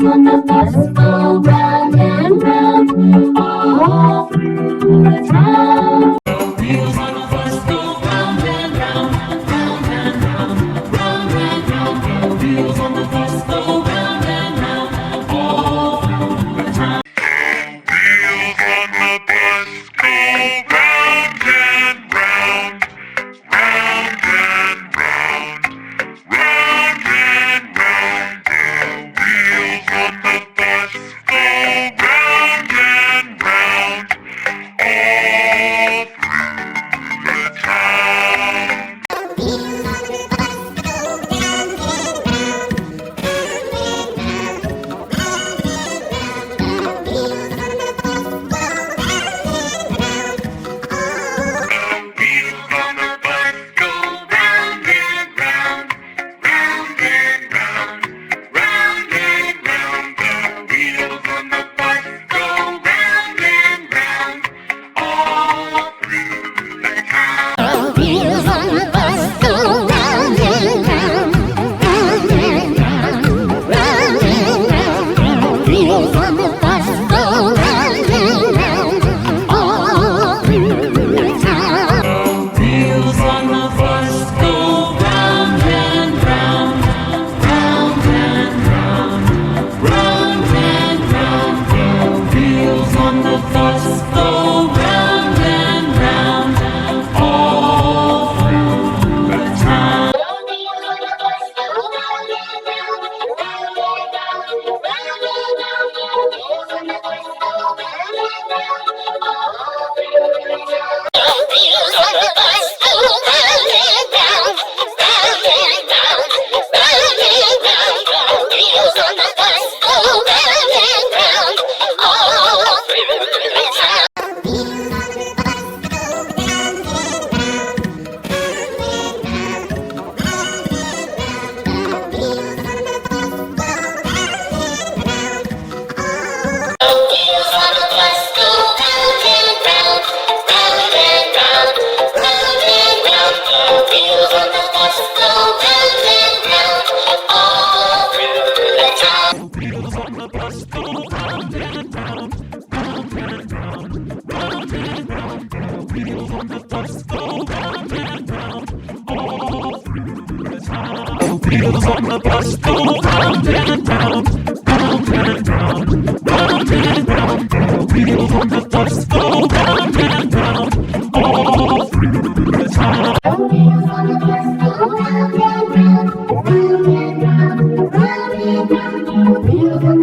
wheels on the bus go round and round all through the town. The wheels on the bus go round and round, round and round, round and round. The wheels on the bus go round and round all through the town. The wheels on the bus go round and round, round and round, round and round. The wheels on the bus go round and round all through the town. Wheels on the bus go round and round, round and round, round and round. Wheels on the bus go round and round all through the town. Wheels on the bus go round and round, round and round, round and round. Wheels on the bus go round and round all through the town. Wheels on the bus go round and round, round and round, round and round. Wheels on the bus go round and round all through the town. Wheels on the bus go round and round, round and round, round and round. Wheels on the bus go round and round all through the town. Wheels on the bus go round and round, round and round, round and round. Wheels on the bus go round and round all through the town. Wheels on the bus go round and round, round and round, round and round. Wheels on the bus go round and round all through the town. Wheels on the bus go round and round, round and round, round and round. Wheels on